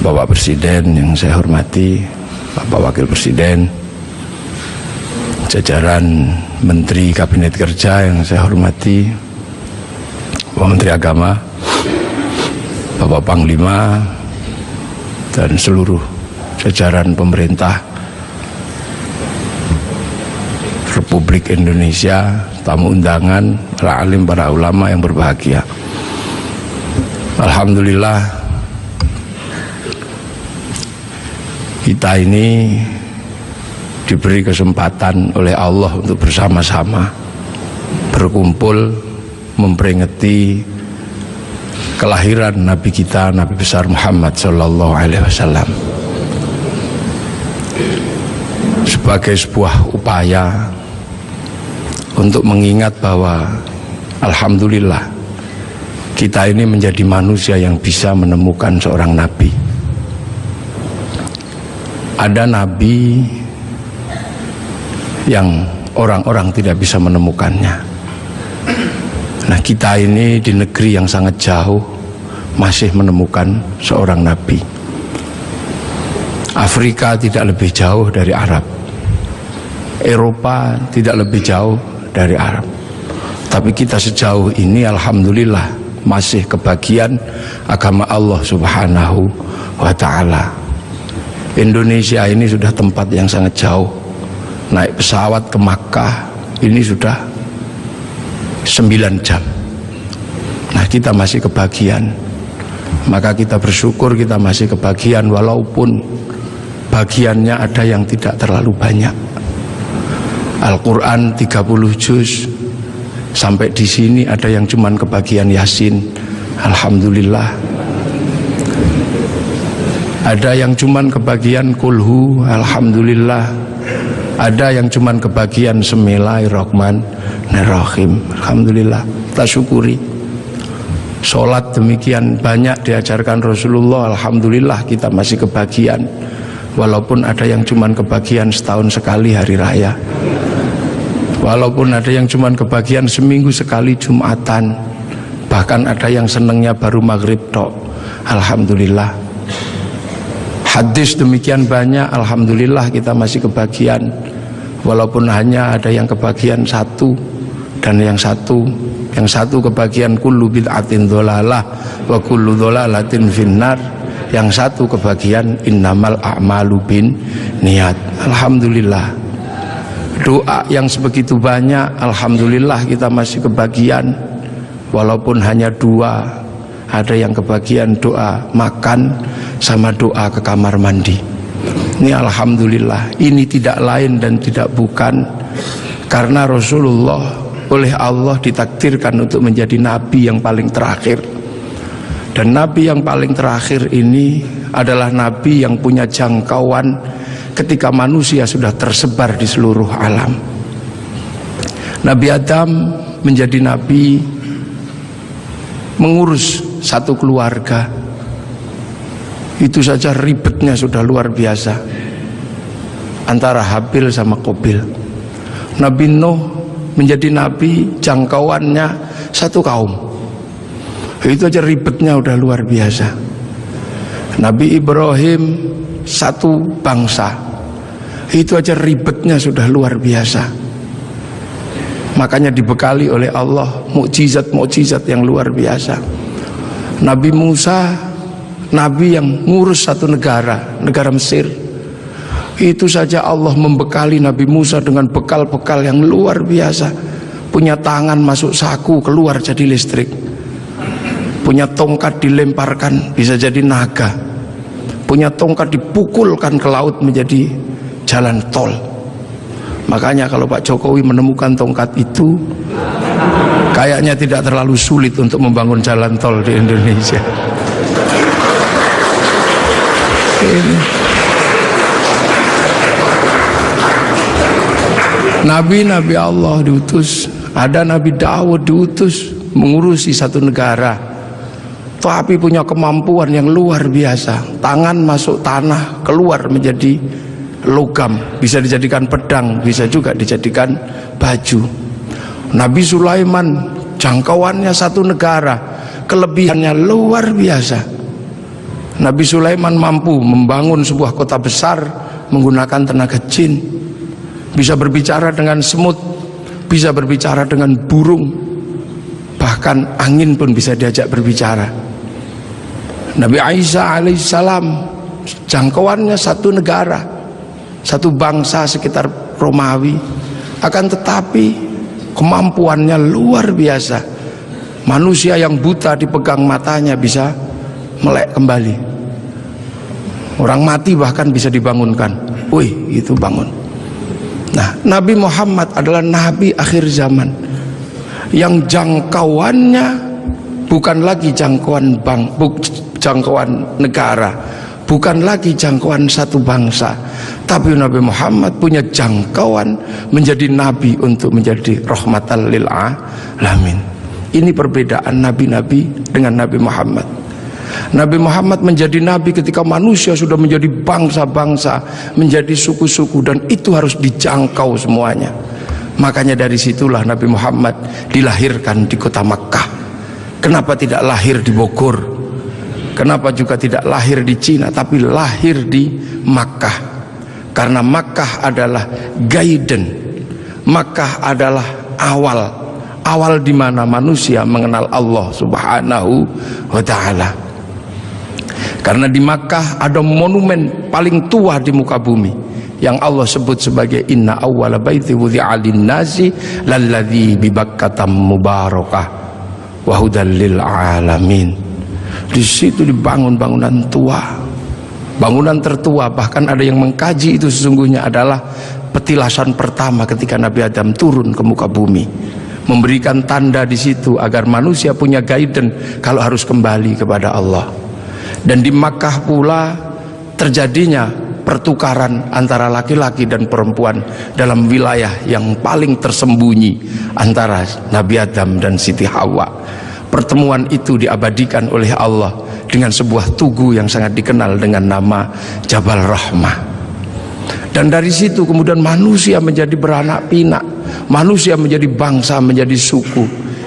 Bapak Presiden yang saya hormati, Bapak Wakil Presiden, jajaran Menteri Kabinet Kerja yang saya hormati, Bapak Menteri Agama, Bapak Panglima, dan seluruh jajaran pemerintah Republik Indonesia, tamu undangan, para alim, para ulama yang berbahagia. Alhamdulillah, kita ini diberi kesempatan oleh Allah untuk bersama-sama berkumpul memperingati kelahiran Nabi kita, Nabi besar Muhammad Sallallahu Alaihi Wasallam, sebagai sebuah upaya untuk mengingat bahwa alhamdulillah kita ini menjadi manusia yang bisa menemukan seorang Nabi. Ada Nabi yang orang-orang tidak bisa menemukannya. Nah, kita ini di negeri yang sangat jauh masih menemukan seorang Nabi. Afrika tidak lebih jauh dari Arab, Eropa tidak lebih jauh dari Arab. Tapi kita sejauh ini alhamdulillah masih kebagian agama Allah Subhanahu wa ta'ala. Indonesia ini sudah tempat yang sangat jauh. Naik pesawat ke Makkah ini sudah 9 jam. Nah, kita masih kebagian. Maka kita bersyukur kita masih kebagian, walaupun bagiannya ada yang tidak terlalu banyak. Al-Quran 30 juz, sampai di sini ada yang cuman kebagian Yasin. Alhamdulillah. Ada yang cuman kebagian kulhu, alhamdulillah. Ada yang cuman kebagian Bismillahirrahmanirrahim, alhamdulillah. Kita syukuri. Sholat demikian banyak diajarkan Rasulullah, alhamdulillah kita masih kebagian. Walaupun ada yang cuman kebagian setahun sekali hari raya, walaupun ada yang cuman kebagian seminggu sekali Jumatan, bahkan ada yang senengnya baru maghrib tok, alhamdulillah. Hadis demikian banyak, alhamdulillah kita masih kebagian. Walaupun hanya ada yang kebagian satu, dan yang satu kebagian kullu bid'atin dholalah wa kullu dholalatin finnar. Yang satu kebagian innamal a'malu bin niat. Alhamdulillah. Doa yang sebegitu banyak, alhamdulillah kita masih kebagian. Walaupun hanya 2, ada yang kebagian doa makan sama doa ke kamar mandi. Ini alhamdulillah. Ini tidak lain dan tidak bukan karena Rasulullah oleh Allah ditakdirkan untuk menjadi nabi yang paling terakhir. Dan nabi yang paling terakhir ini adalah nabi yang punya jangkauan ketika manusia sudah tersebar di seluruh alam. Nabi Adam menjadi nabi mengurus satu keluarga. Itu saja ribetnya sudah luar biasa antara Habil sama Qabil. Nabi Nuh menjadi nabi, jangkauannya satu kaum. Itu aja ribetnya udah luar biasa. Nabi Ibrahim satu bangsa. Itu aja ribetnya sudah luar biasa. Makanya dibekali oleh Allah mukjizat-mukjizat yang luar biasa. Nabi Musa, nabi yang ngurus satu negara, negara Mesir. Itu saja Allah membekali Nabi Musa dengan bekal-bekal yang luar biasa. Punya tangan masuk saku, keluar jadi listrik. Punya tongkat dilemparkan bisa jadi naga. Punya tongkat dipukulkan ke laut menjadi jalan tol. Makanya kalau Pak Jokowi menemukan tongkat itu, kayaknya tidak terlalu sulit untuk membangun jalan tol di Indonesia. Ini. Nabi-nabi Allah diutus, ada Nabi Daud diutus mengurusi satu negara, tapi punya kemampuan yang luar biasa. Tangan masuk tanah, keluar menjadi logam, bisa dijadikan pedang, bisa juga dijadikan baju. Nabi Sulaiman jangkauannya satu negara, kelebihannya luar biasa. Nabi Sulaiman mampu membangun sebuah kota besar menggunakan tenaga jin, bisa berbicara dengan semut, bisa berbicara dengan burung, bahkan angin pun bisa diajak berbicara. Nabi Isa alaihissalam jangkauannya satu negara, satu bangsa sekitar Romawi, akan tetapi kemampuannya luar biasa. Manusia yang buta dipegang matanya bisa melek kembali, orang mati bahkan bisa dibangunkan. Wih, itu bangun. Nah, Nabi Muhammad adalah nabi akhir zaman yang jangkauannya bukan lagi jangkauan jangkauan negara, bukan lagi jangkauan satu bangsa, tapi Nabi Muhammad punya jangkauan menjadi nabi untuk menjadi rahmatan lil alamin. Ini perbedaan nabi-nabi dengan Nabi Muhammad. Nabi Muhammad menjadi nabi ketika manusia sudah menjadi bangsa-bangsa, menjadi suku-suku, dan itu harus dijangkau semuanya. Makanya dari situlah Nabi Muhammad dilahirkan di kota Makkah. Kenapa tidak lahir di Bogor? Kenapa juga tidak lahir di Cina, tapi lahir di Makkah? Karena Makkah adalah guidance, Makkah adalah awal di mana manusia mengenal Allah Subhanahu wa ta'ala. Karena di Makkah ada monumen paling tua di muka bumi yang Allah sebut sebagai inna awwala baiti wudi'a lin-nasi lalladzi bi Bakkah mubarakah wa hudal lil alamin. Di situ dibangun bangunan tua, bangunan tertua, bahkan ada yang mengkaji itu sesungguhnya adalah petilasan pertama ketika Nabi Adam turun ke muka bumi, memberikan tanda di situ agar manusia punya guidance kalau harus kembali kepada Allah. Dan di Makkah pula terjadinya pertukaran antara laki-laki dan perempuan dalam wilayah yang paling tersembunyi antara Nabi Adam dan Siti Hawa. Pertemuan itu diabadikan oleh Allah dengan sebuah tugu yang sangat dikenal dengan nama Jabal Rahmah. Dan dari situ kemudian manusia menjadi beranak pinak, manusia menjadi bangsa, menjadi suku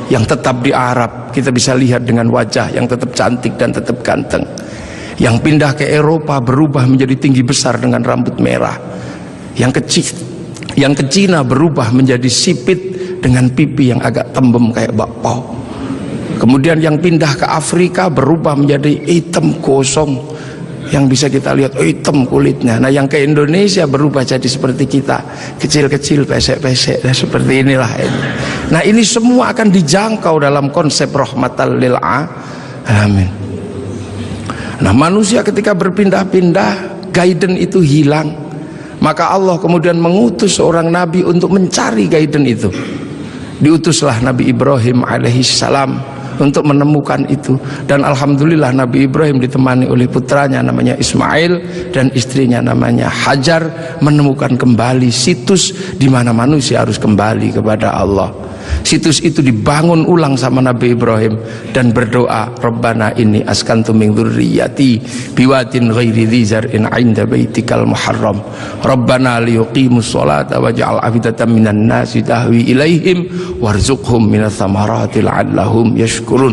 yang tetap di Arab. Kita bisa lihat dengan wajah yang tetap cantik dan tetap ganteng. Yang pindah ke Eropa berubah menjadi tinggi besar dengan rambut merah. Yang ke Cina berubah menjadi sipit dengan pipi yang agak tembem kayak bakpao. Kemudian yang pindah ke Afrika berubah menjadi hitam gosong, yang bisa kita lihat hitam kulitnya. Nah, yang ke Indonesia berubah jadi seperti kita, kecil-kecil, pesek-pesek, seperti inilah. Nah, ini semua akan dijangkau dalam konsep rahmatan lil alamin. Nah, manusia ketika berpindah-pindah, guidance itu hilang. Maka Allah kemudian mengutus seorang nabi untuk mencari guidance itu. Diutuslah Nabi Ibrahim alaihissalam untuk menemukan itu. Dan alhamdulillah Nabi Ibrahim ditemani oleh putranya namanya Ismail dan istrinya namanya Hajar, menemukan kembali situs di mana manusia harus kembali kepada Allah. Situs itu dibangun ulang sama Nabi Ibrahim dan berdoa, Rabbana inni askantu min dzurriyyati biwadin ghairi dzi zar'in 'inda baitikal muharram Rabbana liyuqimus sholata waj'al afidatan minan nasi tahwi ilaihim warzuqhum minats thamarati la'allahum yashkurun.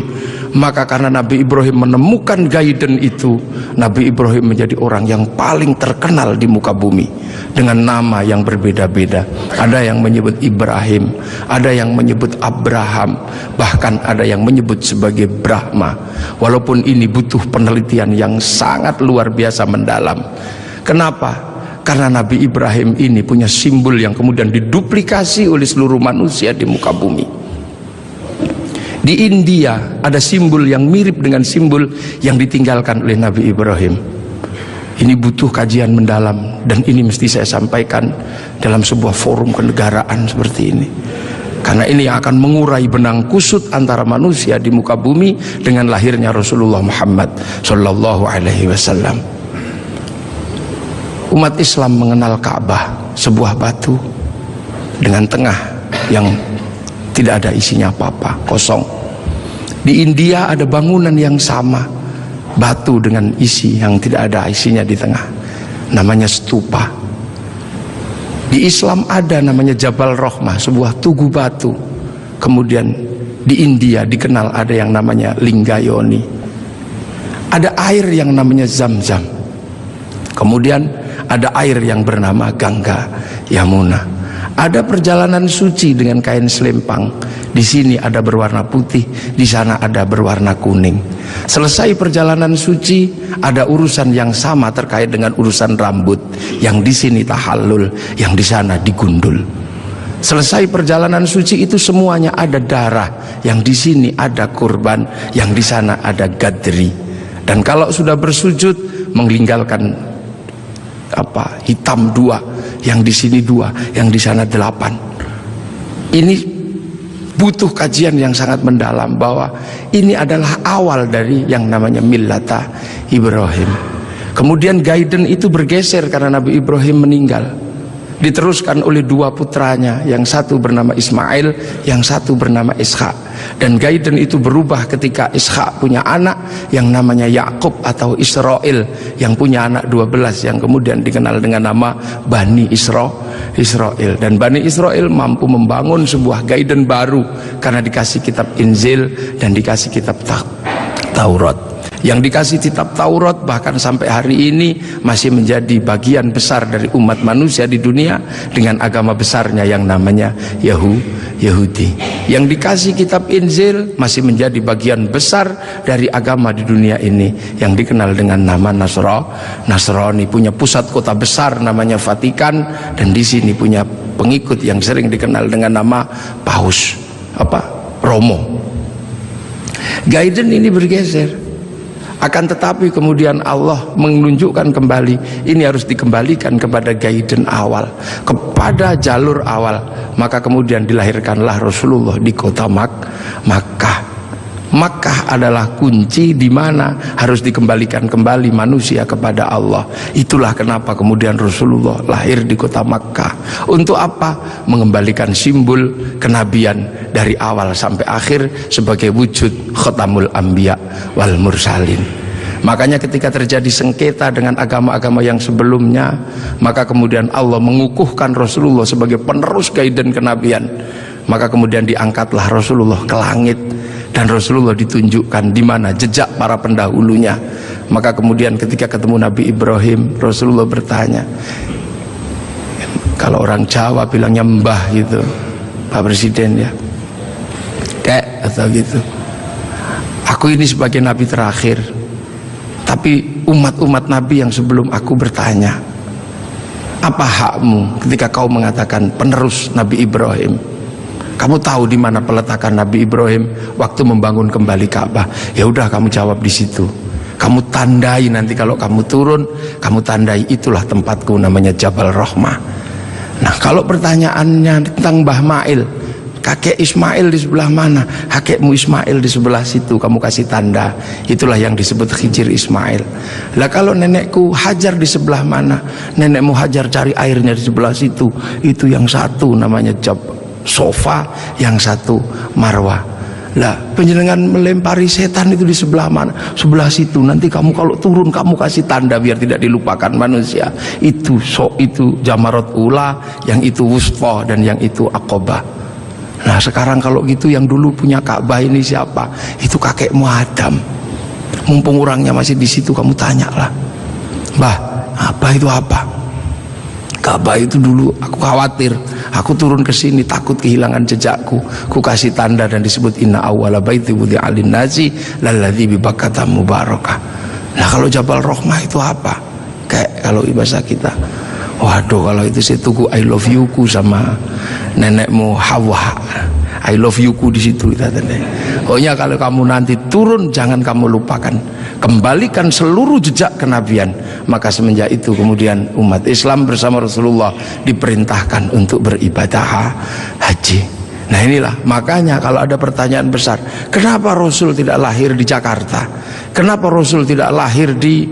Maka karena Nabi Ibrahim menemukan guidance itu, Nabi Ibrahim menjadi orang yang paling terkenal di muka bumi dengan nama yang berbeda-beda. Ada yang menyebut Ibrahim, ada yang menyebut Abraham, bahkan ada yang menyebut sebagai Brahma. Walaupun ini butuh penelitian yang sangat luar biasa mendalam. Kenapa? Karena Nabi Ibrahim ini punya simbol yang kemudian diduplikasi oleh seluruh manusia di muka bumi. Di India ada simbol yang mirip dengan simbol yang ditinggalkan oleh Nabi Ibrahim. Ini butuh kajian mendalam dan ini mesti saya sampaikan dalam sebuah forum kenegaraan seperti ini. Karena ini akan mengurai benang kusut antara manusia di muka bumi dengan lahirnya Rasulullah Muhammad sallallahu alaihi wasallam. Umat Islam mengenal Ka'bah, sebuah batu dengan tengah yang tidak ada isinya apa-apa, kosong. Di India ada bangunan yang sama, batu dengan isi yang tidak ada isinya di tengah, namanya stupa. Di Islam ada namanya Jabal Rahmah, sebuah tugu batu. Kemudian di India dikenal ada yang namanya Lingayoni. Ada air yang namanya Zam-Zam. Kemudian ada air yang bernama Gangga Yamuna. Ada perjalanan suci dengan kain selempang. Di sini ada berwarna putih, di sana ada berwarna kuning. Selesai perjalanan suci, ada urusan yang sama terkait dengan urusan rambut. Yang di sini tahallul, yang di sana digundul. Selesai perjalanan suci itu semuanya ada darah. Yang di sini ada kurban, yang di sana ada gadri. Dan kalau sudah bersujud, meninggalkan hitam 2, yang di sini 2, yang di sana 8. Ini butuh kajian yang sangat mendalam, bahwa ini adalah awal dari yang namanya millata Ibrahim. Kemudian guidance itu bergeser karena Nabi Ibrahim meninggal, diteruskan oleh 2 putranya, yang satu bernama Ismail, yang satu bernama Ishak. Dan guidance itu berubah ketika Ishak punya anak yang namanya Yakub atau Israel, yang punya anak 12 yang kemudian dikenal dengan nama Bani Israel. Dan Bani Israel mampu membangun sebuah guidance baru karena dikasih kitab Injil dan dikasih kitab Taurat. Yang dikasih kitab Taurat bahkan sampai hari ini masih menjadi bagian besar dari umat manusia di dunia dengan agama besarnya yang namanya Yahudi. Yang dikasih kitab Injil masih menjadi bagian besar dari agama di dunia ini yang dikenal dengan nama Nasrani. Punya pusat kota besar namanya Vatikan, dan di sini punya pengikut yang sering dikenal dengan nama Paus Romo. Guidance ini bergeser. Akan tetapi kemudian Allah menunjukkan kembali, ini harus dikembalikan kepada guidance awal, kepada jalur awal. Maka kemudian dilahirkanlah Rasulullah di kota Makkah. Makkah adalah kunci di mana harus dikembalikan kembali manusia kepada Allah. Itulah kenapa kemudian Rasulullah lahir di kota Makkah. Untuk apa? Mengembalikan simbol kenabian dari awal sampai akhir sebagai wujud khatamul anbiya wal mursalin. Makanya ketika terjadi sengketa dengan agama-agama yang sebelumnya, maka kemudian Allah mengukuhkan Rasulullah sebagai penerus guidance kenabian. Maka kemudian diangkatlah Rasulullah ke langit, dan Rasulullah ditunjukkan di mana jejak para pendahulunya. Maka kemudian ketika ketemu Nabi Ibrahim, Rasulullah bertanya, kalau orang Jawa bilangnya mbah gitu, Pak Presiden ya, Dek atau gitu, aku ini sebagai Nabi terakhir, tapi umat-umat Nabi yang sebelum aku bertanya, apa hakmu ketika kau mengatakan penerus Nabi Ibrahim? Kamu tahu di mana peletakan Nabi Ibrahim waktu membangun kembali Ka'bah? Ya udah, kamu jawab di situ. Kamu tandai nanti kalau kamu turun, kamu tandai itulah tempatku, namanya Jabal Rahmah. Nah, kalau pertanyaannya tentang Mbah Mail, kakek Ismail di sebelah mana? Kakekmu Ismail di sebelah situ, kamu kasih tanda. Itulah yang disebut Hijir Ismail. Lah kalau nenekku Hajar di sebelah mana? Nenekmu Hajar cari airnya di sebelah situ. Itu yang satu namanya Sofa, yang satu Marwah. Lah penjenengan melempari setan itu di sebelah mana? Sebelah situ. Nanti kamu kalau turun kamu kasih tanda biar tidak dilupakan manusia. Itu itu Jamarat Ula, yang itu Wusta, dan yang itu Aqobah. Nah sekarang kalau gitu yang dulu punya Ka'bah ini siapa? Itu kakekmu Adam. Mumpung orangnya masih di situ, kamu tanyalah, Mbah, apa itu apa? Ka'bah itu dulu aku khawatir, aku turun ke sini takut kehilangan jejakku. Ku kasih tanda dan disebut inna awwala baiti wudi'a lin-nasi lalladzi bi Bakkata mubarakah. Nah kalau Jabal Rahmah itu apa? Kayak kalau bahasa kita, waduh kalau itu saya tuku I love you ku sama nenekmu Hawa. I love you ku di situ kita tanda. Pokoknya kalau kamu nanti turun jangan kamu lupakan, kembalikan seluruh jejak kenabian. Maka semenjak itu kemudian umat Islam bersama Rasulullah diperintahkan untuk beribadah haji. Nah inilah makanya kalau ada pertanyaan besar, kenapa Rasul tidak lahir di Jakarta? Kenapa Rasul tidak lahir di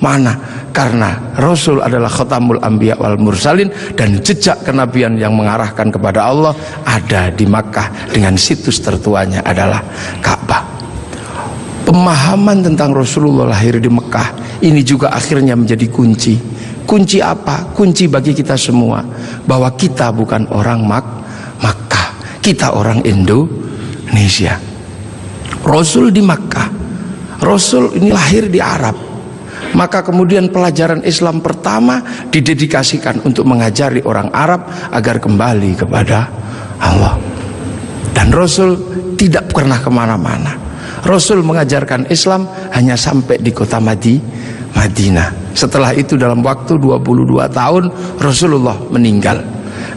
mana? Karena Rasul adalah khatamul anbiya wal mursalin, dan jejak kenabian yang mengarahkan kepada Allah ada di Makkah, dengan situs tertuanya adalah Ka'bah. Pemahaman tentang Rasulullah lahir di Mekah ini juga akhirnya menjadi kunci. Kunci apa? Kunci bagi kita semua bahwa kita bukan orang Makkah, kita orang Indonesia. Rasul di Makkah, Rasul ini lahir di Arab, maka kemudian pelajaran Islam pertama didedikasikan untuk mengajari orang Arab agar kembali kepada Allah. Dan Rasul tidak pernah kemana-mana. Rasul mengajarkan Islam hanya sampai di kota Madinah. Setelah itu dalam waktu 22 tahun Rasulullah meninggal.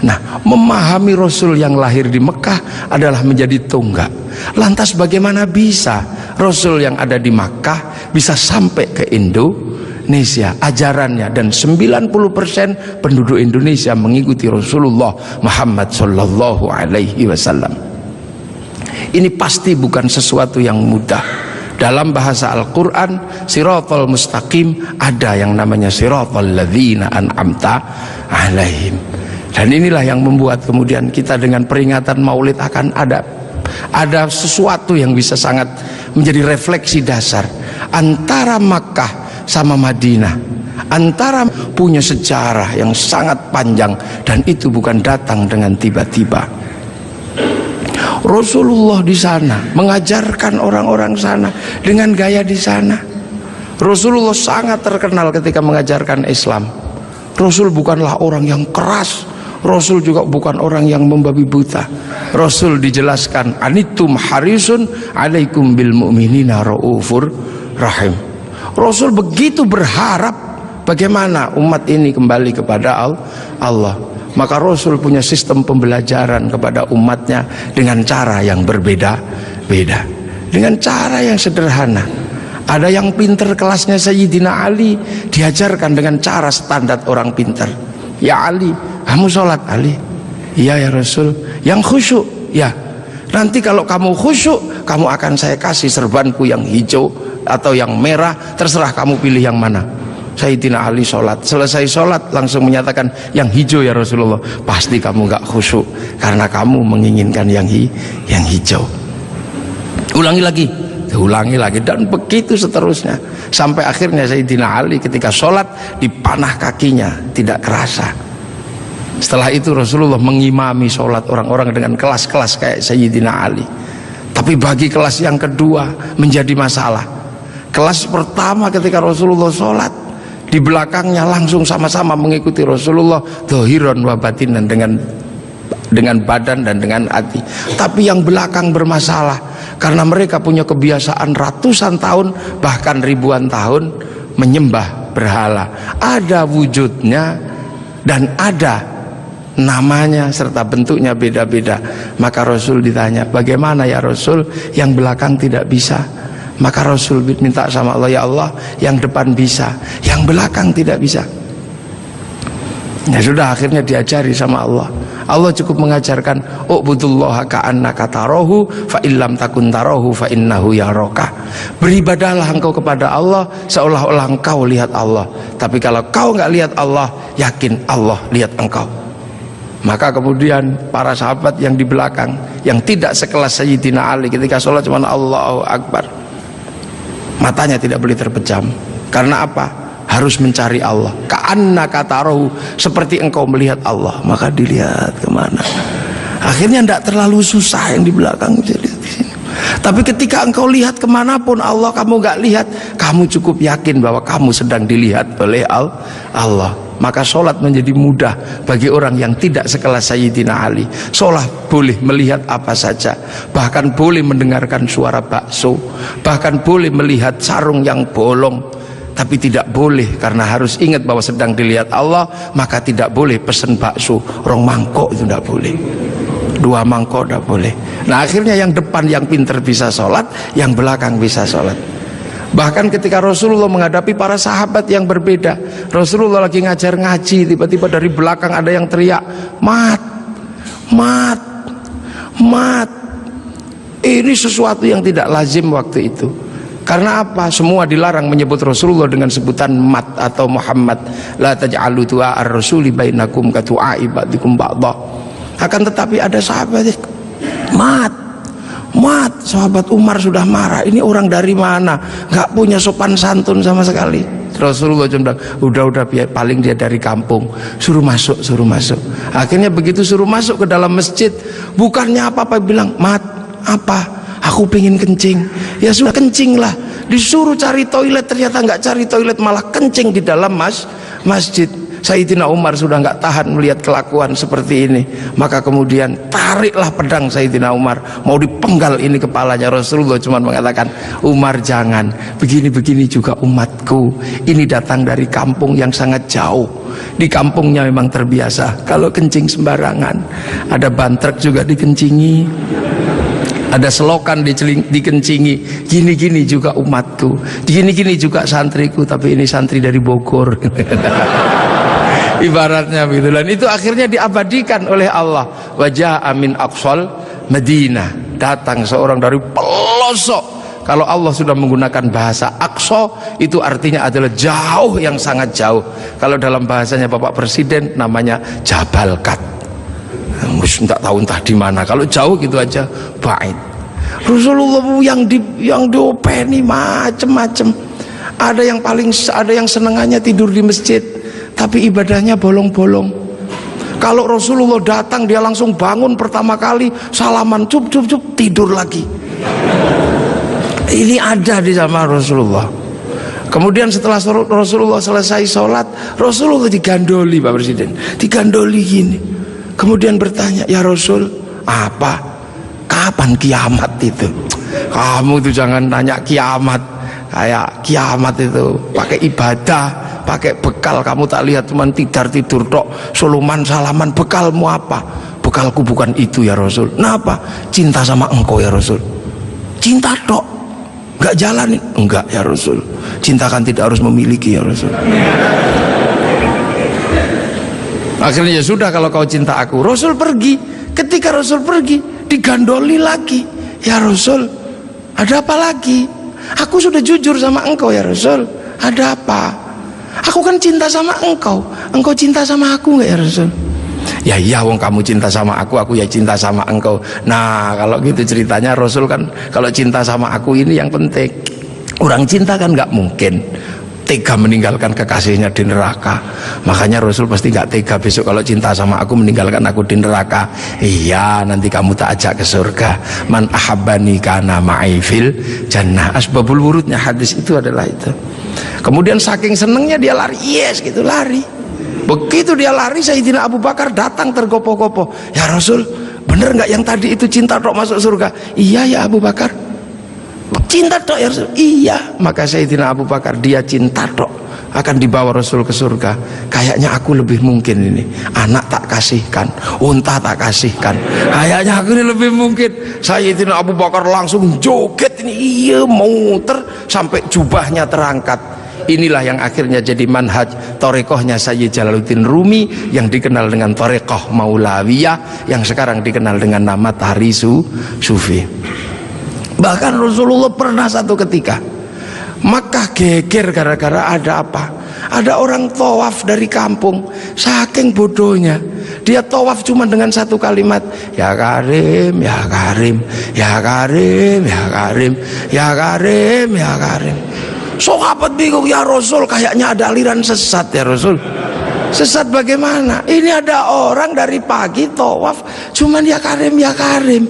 Nah, memahami Rasul yang lahir di Mekah adalah menjadi tonggak. Lantas bagaimana bisa Rasul yang ada di Makkah bisa sampai ke Indonesia ajarannya, dan 90% penduduk Indonesia mengikuti Rasulullah Muhammad sallallahu alaihi wasallam. Ini pasti bukan sesuatu yang mudah. Dalam bahasa Al-Quran, siratal mustaqim, ada yang namanya siratal ladzina an'amta alaihim. Dan inilah yang membuat kemudian kita dengan peringatan Maulid akan ada sesuatu yang bisa sangat menjadi refleksi dasar antara Makkah sama Madinah, antara punya sejarah yang sangat panjang, dan itu bukan datang dengan tiba-tiba. Rasulullah di sana mengajarkan orang-orang sana dengan gaya di sana. Rasulullah sangat terkenal ketika mengajarkan Islam. Rasul bukanlah orang yang keras, Rasul juga bukan orang yang membabi buta. Rasul dijelaskan, anitum harisun alaikum bil mu'minina raufur rahim. Rasul begitu berharap bagaimana umat ini kembali kepada Allah. Maka Rasul punya sistem pembelajaran kepada umatnya dengan cara yang berbeda-beda, dengan cara yang sederhana. Ada yang pinter kelasnya Sayyidina Ali, diajarkan dengan cara standar orang pinter. Ya Ali, kamu sholat. Ali, iya ya Rasul. Yang khusyuk, ya. Nanti kalau kamu khusyuk, kamu akan saya kasih serbanku yang hijau atau yang merah, terserah kamu pilih yang mana. Sayyidina Ali sholat, selesai sholat langsung menyatakan, yang hijau ya Rasulullah. Pasti kamu gak khusyuk karena kamu menginginkan yang hijau. Ulangi lagi, dan begitu seterusnya, sampai akhirnya Sayyidina Ali ketika sholat dipanah kakinya tidak kerasa. Setelah itu Rasulullah mengimami sholat orang-orang dengan kelas-kelas kayak Sayyidina Ali. Tapi bagi kelas yang kedua menjadi masalah. Kelas pertama ketika Rasulullah sholat, di belakangnya langsung sama-sama mengikuti Rasulullah dhahiran wa batinan, dengan badan dan dengan hati. Tapi yang belakang bermasalah karena mereka punya kebiasaan ratusan tahun bahkan ribuan tahun menyembah berhala. Ada wujudnya dan ada namanya serta bentuknya beda-beda. Maka Rasul ditanya, bagaimana ya Rasul yang belakang tidak bisa? Maka Rasul minta sama Allah, ya Allah, yang depan bisa, yang belakang tidak bisa. Ya sudah, akhirnya diajari sama Allah. Allah cukup mengajarkan, u'budullaha ka'annaka tarahu fa illam takun tarahu fa innahu yaraka. Beribadahlah engkau kepada Allah seolah-olah engkau lihat Allah. Tapi kalau kau enggak lihat Allah, yakin Allah lihat engkau. Maka kemudian para sahabat yang di belakang, yang tidak sekelas Sayyidina Ali, ketika sholat cuma Allahu Akbar, matanya tidak boleh terpejam. Karena apa? Harus mencari Allah. Ka'annaka tarahu, seperti engkau melihat Allah. Maka dilihat kemana. Akhirnya tidak terlalu susah yang di belakang. Tapi ketika engkau lihat kemanapun Allah kamu gak lihat, kamu cukup yakin bahwa kamu sedang dilihat oleh Allah. Maka sholat menjadi mudah bagi orang yang tidak sekelas Sayyidina Ali. Sholat boleh melihat apa saja, bahkan boleh mendengarkan suara bakso, bahkan boleh melihat sarung yang bolong. Tapi tidak boleh, karena harus ingat bahwa sedang dilihat Allah. Maka tidak boleh pesen bakso rong mangkok, itu tidak boleh, 2 mangkok tidak boleh. Nah akhirnya yang depan yang pinter bisa sholat, yang belakang bisa sholat. Bahkan ketika Rasulullah menghadapi para sahabat yang berbeda, Rasulullah lagi ngajar ngaji, tiba-tiba dari belakang ada yang teriak, mat, mat, mat. Ini sesuatu yang tidak lazim waktu itu. Karena apa? Semua dilarang menyebut Rasulullah dengan sebutan mat atau Muhammad. La taj'alu du'a ar-rasuli bainakum ka du'a'i ba'dikum ba'dha. Akan tetapi ada sahabat, mat, mat. Sahabat Umar sudah marah. Ini orang dari mana? Gak punya sopan santun sama sekali. Rasulullah cuma bilang, udah paling dia dari kampung. Suruh masuk, suruh masuk. Akhirnya begitu suruh masuk ke dalam masjid, bukannya apa-apa, bilang, mat, apa? Aku pengen kencing. Ya sudah, kencing lah. Disuruh cari toilet, ternyata nggak cari toilet, malah kencing di dalam masjid. Sayyidina Umar sudah nggak tahan melihat kelakuan seperti ini, maka kemudian tariklah pedang Sayyidina Umar, mau dipenggal ini kepalanya. Rasulullah cuma mengatakan, Umar jangan, begini-begini juga umatku, ini datang dari kampung yang sangat jauh, di kampungnya memang terbiasa kalau kencing sembarangan, ada bantrek juga dikencingi, ada selokan dikencingi, gini-gini juga umatku, gini-gini juga santriku, tapi ini santri dari Bogor. Ibaratnya begitu. Dan itu akhirnya diabadikan oleh Allah. Wajah amin aqsal Madinah, datang seorang dari pelosok. Kalau Allah sudah menggunakan bahasa aqsa, itu artinya adalah jauh, yang sangat jauh. Kalau dalam bahasanya Bapak Presiden namanya Jabal Kat, tak tahu entah di mana. Kalau jauh gitu aja bait. Rasulullah yang diopeni macem-macem. Ada yang senengannya tidur di masjid, tapi ibadahnya bolong-bolong. Kalau Rasulullah datang, dia langsung bangun pertama kali, salaman, cup, tidur lagi. Ini ada di zaman Rasulullah. Kemudian setelah Rasulullah selesai sholat, Rasulullah digandoli, Pak Presiden, digandoli gini. Kemudian bertanya, ya Rasul, apa? Kapan kiamat itu? Kamu itu jangan nanya kiamat. Kayak kiamat itu pakai ibadah, pakai bekal. Kamu tak lihat cuman tidur tok, suluman salaman. Bekalmu apa? Bekalku bukan itu ya Rasul. Nah apa? Cinta sama engkau ya Rasul. Cinta tok, nggak jalanin? Enggak ya Rasul. Cinta kan tidak harus memiliki ya Rasul. Akhirnya ya sudah, kalau kau cinta aku. Rasul pergi. Ketika Rasul pergi, digandoli lagi. Ya Rasul, ada apa lagi? Aku sudah jujur sama engkau ya Rasul. Ada apa? Aku kan cinta sama engkau. Engkau cinta sama aku nggak ya Rasul? Ya iya, wong kamu cinta sama aku ya cinta sama engkau. Nah kalau gitu ceritanya, Rasul kan kalau cinta sama aku ini yang penting. Orang cinta kan nggak mungkin tega meninggalkan kekasihnya di neraka. Makanya Rasul pasti nggak tega besok kalau cinta sama aku meninggalkan aku di neraka. Iya, nanti kamu tak ajak ke surga. Man ahabbani kana ma'i fil jannah. Asbabul wurudnya hadis itu adalah itu. Kemudian saking senengnya dia lari, yes gitu, lari. Begitu dia lari, Sayyidina Abu Bakar datang tergopoh-gopoh. Ya Rasul, bener nggak yang tadi itu cinta tok masuk surga? Iya ya Abu Bakar, cinta tok ya Rasul. Iya. Maka Sayyidina Abu Bakar, dia cinta tok akan dibawa Rasul ke surga. Kayaknya aku lebih mungkin ini, anak tak kasihkan, unta tak kasihkan, kayaknya aku ini lebih mungkin. Sayyidina Abu Bakar langsung joget ini, iya, muter sampai jubahnya terangkat. Inilah yang akhirnya jadi manhaj torekohnya Sayyid Jalaluddin Rumi, yang dikenal dengan torekoh Maulawiyah, yang sekarang dikenal dengan nama Tahrisu Sufi. Bahkan Rasulullah pernah satu ketika Makkah geger gara-gara ada apa? Ada orang tawaf dari kampung, saking bodohnya dia tawaf cuma dengan satu kalimat, ya Karim, ya Karim, ya Karim, ya Karim, ya Karim, ya Karim. Sahabat bingung, ya Rasul, kayaknya ada aliran sesat ya Rasul. Sesat bagaimana? Ini ada orang dari pagi tawaf cuman ya Karim, ya Karim.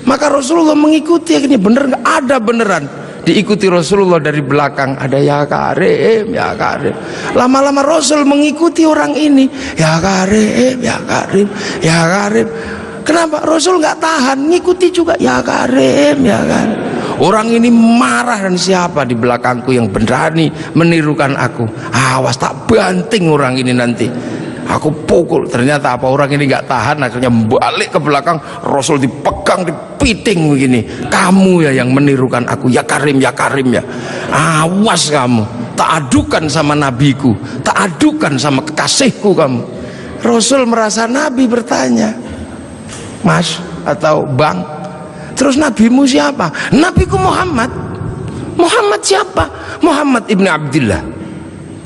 Maka Rasulullah mengikuti, ini bener nggak? Ada beneran. Diikuti Rasulullah dari belakang, ada ya Karim, ya Karim. Lama-lama Rasul mengikuti orang ini, ya Karim, ya Karim, ya Karim. Kenapa? Rasul nggak tahan, ngikuti juga, ya Karim, ya Karim. Orang ini marah, dan siapa di belakangku yang berani menirukan aku? Awas tak banting orang ini nanti. Aku pukul. Ternyata apa, orang ini nggak tahan, akhirnya balik ke belakang. Rasul dipegang, dipiting begini. Kamu ya yang menirukan aku, ya Karim, ya Karim ya. Awas kamu, tak adukan sama nabiku, tak adukan sama kekasihku kamu. Rasul merasa Nabi bertanya, Mas atau Bang, terus nabimu siapa? Nabiku Muhammad. Muhammad siapa? Muhammad ibn Abdillah.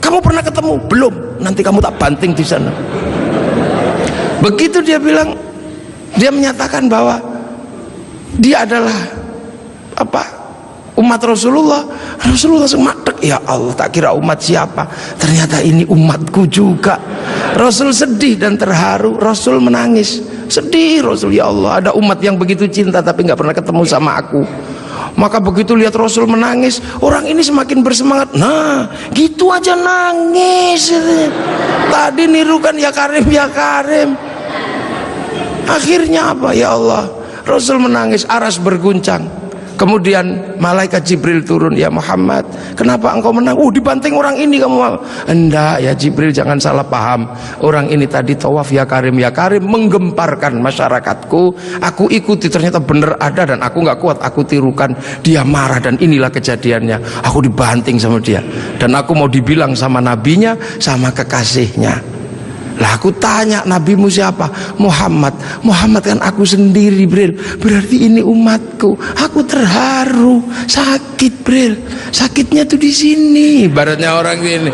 Kamu pernah ketemu? Belum. Nanti kamu tak banting di sana. Begitu dia bilang, dia menyatakan bahwa dia adalah apa? Umat Rasulullah. Rasulullah langsung matek, ya Allah, tak kira umat siapa, ternyata ini umatku juga. Rasul sedih dan terharu, Rasul menangis. Sedih Rasul, ya Allah, ada umat yang begitu cinta tapi nggak pernah ketemu sama aku. Maka begitu lihat Rasul menangis, orang ini semakin bersemangat. Nah, gitu aja nangis. Tadi nirukan ya Karim, ya Karim. Akhirnya apa? Ya Allah, Rasul menangis, aras berguncang. Kemudian malaikat Jibril turun, ya Muhammad, kenapa engkau menang? Dibanting orang ini kamu. Enggak ya Jibril, jangan salah paham. Orang ini tadi tawaf ya Karim, menggemparkan masyarakatku. Aku ikuti, ternyata benar ada dan aku nggak kuat, aku tirukan. Dia marah dan inilah kejadiannya. Aku dibanting sama dia dan aku mau dibilang sama nabinya, sama kekasihnya. Lah aku tanya, nabimu siapa? Muhammad. Muhammad kan aku sendiri, Bril. Berarti ini umatku. Aku terharu, sakit, Bril. Sakitnya tuh di sini. Ibaratnya orang ini.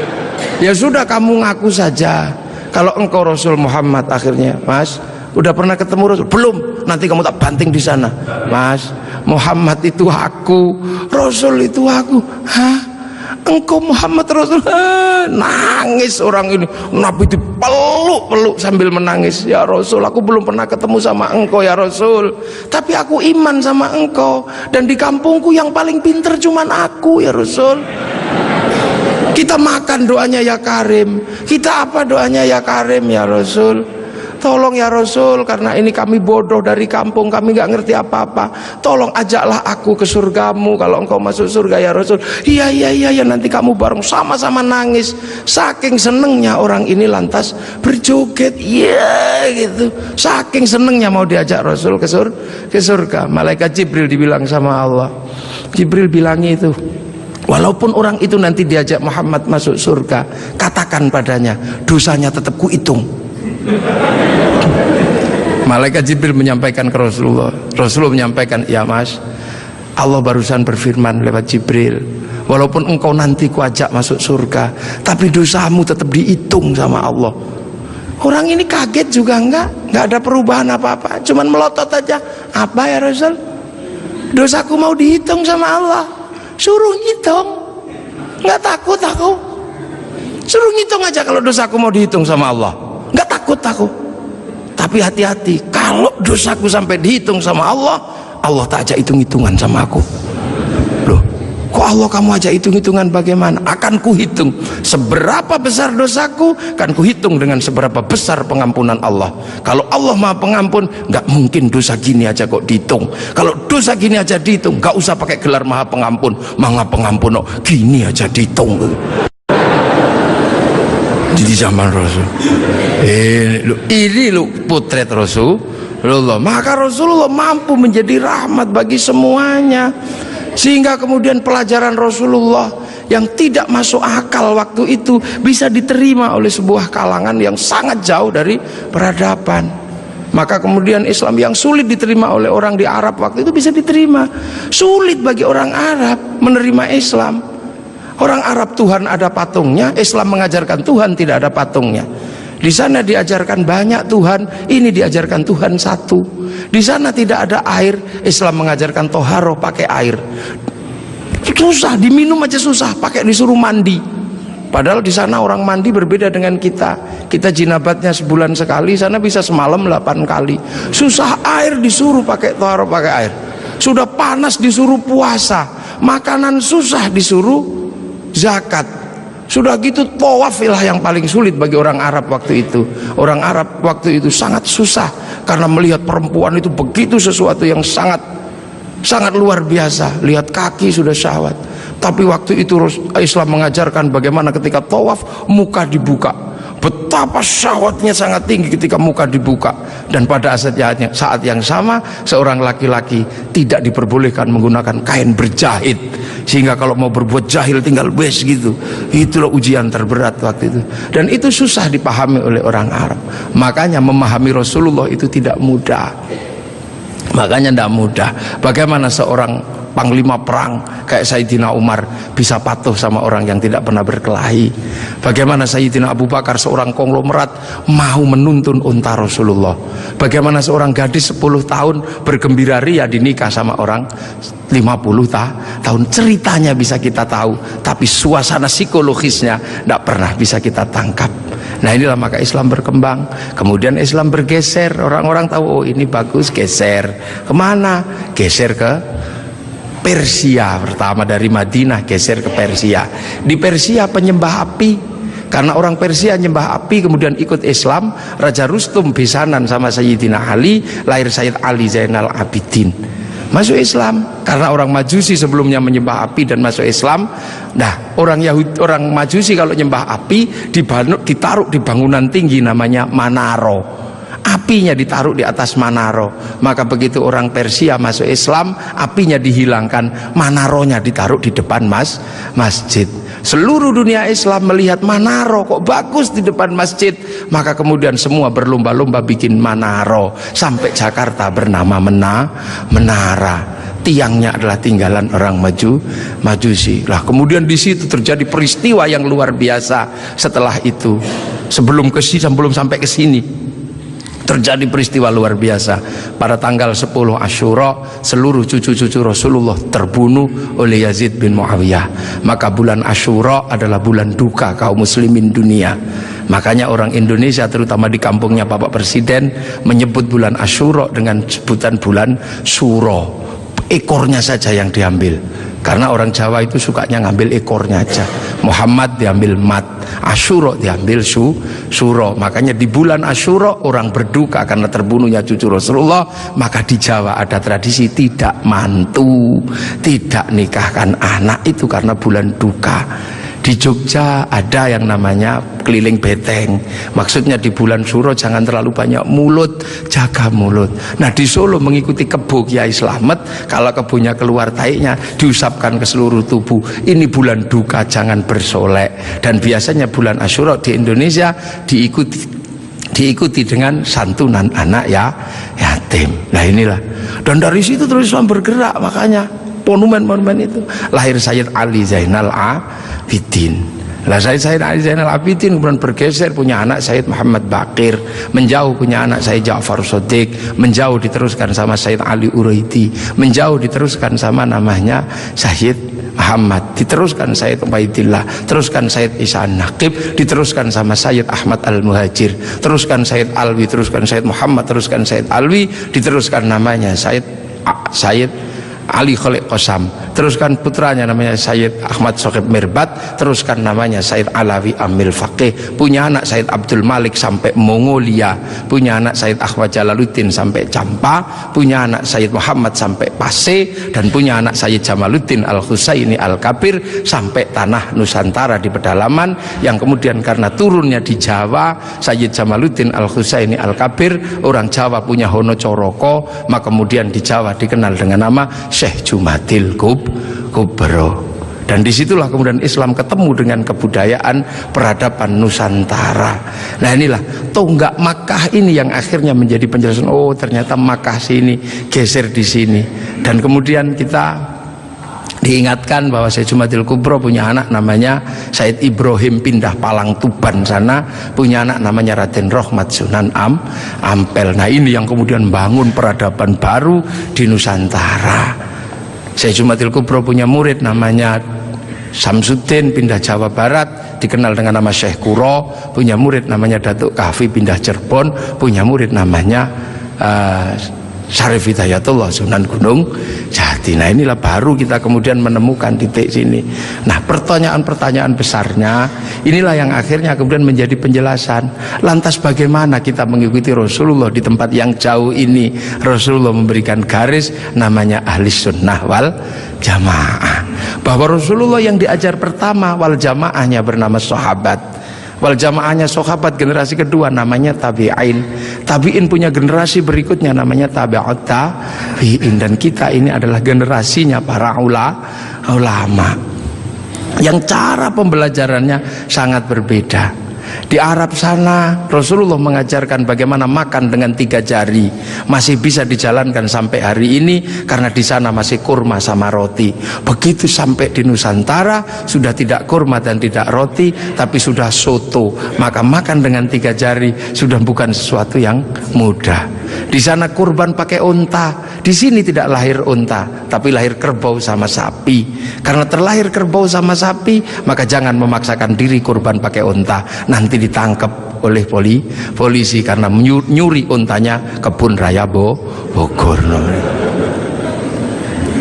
Ya sudah, kamu ngaku saja. Kalau engkau Rasul Muhammad akhirnya, Mas, udah pernah ketemu Rasul? Belum. Nanti kamu tak banting di sana. Mas, Muhammad itu aku, Rasul itu aku. Hah? Engkau Muhammad Rasul? Nangis orang ini. Nabi dipeluk-peluk sambil menangis. Ya Rasul, aku belum pernah ketemu sama engkau ya Rasul, tapi aku iman sama engkau. Dan di kampungku yang paling pinter cuman aku ya Rasul. Kita makan doanya ya Karim, kita apa doanya ya Karim ya Rasul. Tolong ya Rasul, karena ini kami bodoh dari kampung, kami nggak ngerti apa-apa. Tolong ajaklah aku ke surgamu kalau engkau masuk surga ya Rasul. Iya nanti kamu bareng, sama-sama nangis. Saking senengnya orang ini lantas berjoget, iya gitu. Saking senengnya mau diajak Rasul ke surga. Malaikat Jibril dibilang sama Allah, Jibril bilang itu, walaupun orang itu nanti diajak Muhammad masuk surga, katakan padanya, dosanya tetap kuhitung. Malaikat Jibril menyampaikan ke Rasulullah. Rasulullah menyampaikan, ya Mas, Allah barusan berfirman lewat Jibril, walaupun engkau nanti kuajak masuk surga, tapi dosamu tetap dihitung sama Allah. Orang ini kaget juga enggak ada perubahan apa-apa, cuman melotot aja. Apa ya Rasul? Dosaku mau dihitung sama Allah. Suruh ngitung, nggak takut aku. Suruh ngitung aja kalau dosaku mau dihitung sama Allah. Nggak takut aku. Tapi hati-hati, kalau dosaku sampai dihitung sama Allah, Allah tak ajak hitung-hitungan sama aku. Loh, kok Allah kamu ajak hitung-hitungan bagaimana? Akan kuhitung seberapa besar dosaku, kan kuhitung dengan seberapa besar pengampunan Allah. Kalau Allah Maha Pengampun, nggak mungkin dosa gini aja kok dihitung. Kalau dosa gini aja dihitung, nggak usah pakai gelar Maha Pengampun. Maha Pengampun, gini aja dihitung. Di zaman Rasul ini potret Rasulullah. Maka Rasulullah mampu menjadi rahmat bagi semuanya, sehingga kemudian pelajaran Rasulullah yang tidak masuk akal waktu itu bisa diterima oleh sebuah kalangan yang sangat jauh dari peradaban. Maka kemudian Islam yang sulit diterima oleh orang di Arab waktu itu bisa diterima. Sulit bagi orang Arab menerima Islam. Orang Arab Tuhan ada patungnya, Islam mengajarkan Tuhan tidak ada patungnya. Di sana diajarkan banyak Tuhan, ini diajarkan Tuhan satu. Di sana tidak ada air, Islam mengajarkan toharoh pakai air. Susah, diminum aja susah, pakai disuruh mandi. Padahal di sana orang mandi berbeda dengan kita. Kita jinabatnya sebulan sekali, sana bisa semalam 8 kali. Susah, air disuruh pakai toharoh pakai air. Sudah panas disuruh puasa, makanan susah disuruh zakat. Sudah gitu tawafilah yang paling sulit bagi orang Arab waktu itu. Orang Arab waktu itu sangat susah karena melihat perempuan itu begitu sesuatu yang sangat luar biasa. Lihat kaki sudah syahwat. Tapi waktu itu Islam mengajarkan bagaimana ketika tawaf muka dibuka. Betapa syahwatnya sangat tinggi ketika muka dibuka. Dan pada saat yang sama seorang laki-laki tidak diperbolehkan menggunakan kain berjahit, sehingga kalau mau berbuat jahil tinggal wes gitu. Itulah ujian terberat waktu itu. Dan itu susah dipahami oleh orang Arab. Makanya memahami Rasulullah itu tidak mudah. Makanya tidak mudah. Bagaimana seorang panglima perang kayak Sayyidina Umar bisa patuh sama orang yang tidak pernah berkelahi? Bagaimana Sayyidina Abu Bakar seorang konglomerat mau menuntun unta Rasulullah? Bagaimana seorang gadis 10 tahun bergembira ria dinikah sama orang 50 tahun? Ceritanya bisa kita tahu, tapi suasana psikologisnya tidak pernah bisa kita tangkap. Nah inilah maka Islam berkembang. Kemudian Islam bergeser. Orang-orang tahu, oh ini bagus, geser. Kemana? Geser ke Persia pertama, dari Madinah geser ke Persia. Di Persia penyembah api, karena orang Persia nyembah api, kemudian ikut Islam. Raja Rustum besanan sama Sayyidina Ali, lahir Sayyid Ali Zainal Abidin, masuk Islam. Karena orang Majusi sebelumnya menyembah api dan masuk Islam. Nah, orang Yahudi, orang Majusi kalau nyembah api ditaruh di bangunan tinggi namanya Manaro. Apinya ditaruh di atas Manaro. Maka begitu orang Persia masuk Islam, apinya dihilangkan, Manaronya ditaruh di depan masjid. Seluruh dunia Islam melihat Manaro kok bagus di depan masjid, maka kemudian semua berlomba-lomba bikin Manaro. Sampai Jakarta bernama Menara. Tiangnya adalah tinggalan orang Majusi. Lah kemudian di situ terjadi peristiwa yang luar biasa. Setelah itu, sebelum sampai ke sini, terjadi peristiwa luar biasa. Pada tanggal 10 Asyura, seluruh cucu-cucu Rasulullah terbunuh oleh Yazid bin Muawiyah. Maka bulan Asyura adalah bulan duka kaum muslimin dunia. Makanya orang Indonesia, terutama di kampungnya Bapak Presiden, menyebut bulan Asyura dengan sebutan bulan Suro. Ekornya saja yang diambil, karena orang Jawa itu sukanya ngambil ekornya aja. Muhammad diambil mat, Asyura diambil suro. Makanya di bulan Asyura orang berduka karena terbunuhnya cucu Rasulullah. Maka di Jawa ada tradisi tidak mantu, tidak nikahkan anak, itu karena bulan duka. Di Jogja ada yang namanya keliling beteng. Maksudnya di bulan Suro jangan terlalu banyak mulut, jaga mulut. Nah di Solo mengikuti kebo Kiai Slamet, kalau kebonya keluar taiknya diusapkan ke seluruh tubuh. Ini bulan duka, jangan bersolek. Dan biasanya bulan Asyura di Indonesia diikuti dengan santunan anak yatim. Nah inilah. Dan dari situ terus Islam bergerak, makanya monumen-monumen itu. Lahir Sayyid Ali Zainal Abidin. Lah Sayyid Ali Zainal Abidin kemudian bergeser, punya anak Sayyid Muhammad Baqir, menjauh punya anak Sayyid Ja'far Shadiq, menjauh diteruskan sama Sayyid Ali Uraidi, menjauh diteruskan sama namanya Sayyid Muhammad, diteruskan Sayyid Ubaidillah, teruskan Sayyid Isa Naqib, diteruskan sama Sayyid Ahmad Al-Muhajir, teruskan Sayyid Alwi, teruskan Sayyid Muhammad, teruskan Sayyid Alwi, diteruskan namanya Sayyid Ali Khalid Qasam, teruskan putranya namanya Sayyid Ahmad Sohib Mirbat, teruskan namanya Sayyid Alawi Amil Faqih, punya anak Sayyid Abdul Malik sampai Mongolia, punya anak Sayyid Ahmad Jalaluddin sampai Campa, punya anak Sayyid Muhammad sampai Pase, dan punya anak Sayyid Jamaluddin Al-Husaini Al-Kabir sampai tanah Nusantara di pedalaman, yang kemudian karena turunnya di Jawa, Sayyid Jamaluddin Al-Husaini Al-Kabir, orang Jawa punya Hono Coroko, maka kemudian di Jawa dikenal dengan nama Syekh Jumadil Kubro. Dan disitulah kemudian Islam ketemu dengan kebudayaan peradaban Nusantara. Nah inilah tonggak Makkah ini yang akhirnya menjadi penjelasan, oh ternyata Makkah sini geser di sini. Dan kemudian kita diingatkan bahwa Syekh Jumadil Kubro punya anak namanya Said Ibrahim, pindah Palang Tuban sana, punya anak namanya Raden Rohmat Sunan Ampel. Nah ini yang kemudian bangun peradaban baru di Nusantara. Syekh Jumadil Kubro punya murid namanya Samsuddin, pindah Jawa Barat, dikenal dengan nama Syekh Kuro, punya murid namanya Datuk Kahfi, pindah Cirebon, punya murid namanya Syarif Hidayatullah Sunan Gunung Jati. Nah inilah baru kita kemudian menemukan titik sini. Nah pertanyaan-pertanyaan besarnya inilah yang akhirnya kemudian menjadi penjelasan. Lantas bagaimana kita mengikuti Rasulullah di tempat yang jauh ini? Rasulullah memberikan garis namanya ahli sunnah wal jamaah, bahwa Rasulullah yang diajar pertama wal jamaahnya bernama sahabat, wal jamaahnya sahabat generasi kedua namanya tabi'in, tabi'in punya generasi berikutnya namanya tabi'ut tabi'in, dan kita ini adalah generasinya para ulama yang cara pembelajarannya sangat berbeda. Di Arab sana Rasulullah mengajarkan bagaimana makan dengan 3 jari, masih bisa dijalankan sampai hari ini karena di sana masih kurma sama roti. Begitu sampai di Nusantara sudah tidak kurma dan tidak roti, tapi sudah soto, maka makan dengan 3 jari sudah bukan sesuatu yang mudah. Di sana kurban pakai unta, di sini tidak lahir unta tapi lahir kerbau sama sapi. Karena terlahir kerbau sama sapi, maka jangan memaksakan diri kurban pakai unta, nanti ditangkap oleh polisi karena nyuri untanya Kebun Raya Bogor.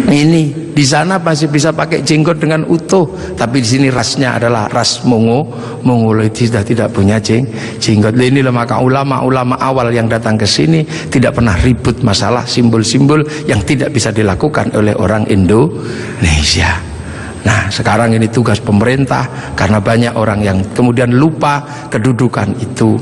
Ini Di sana masih bisa pakai jenggot dengan utuh, tapi di sini rasnya adalah ras Mongoloid, sudah tidak punya jenggot. Inilah maka ulama-ulama awal yang datang ke sini tidak pernah ribut masalah simbol-simbol yang tidak bisa dilakukan oleh orang Indonesia. Nah, sekarang ini tugas pemerintah karena banyak orang yang kemudian lupa kedudukan itu,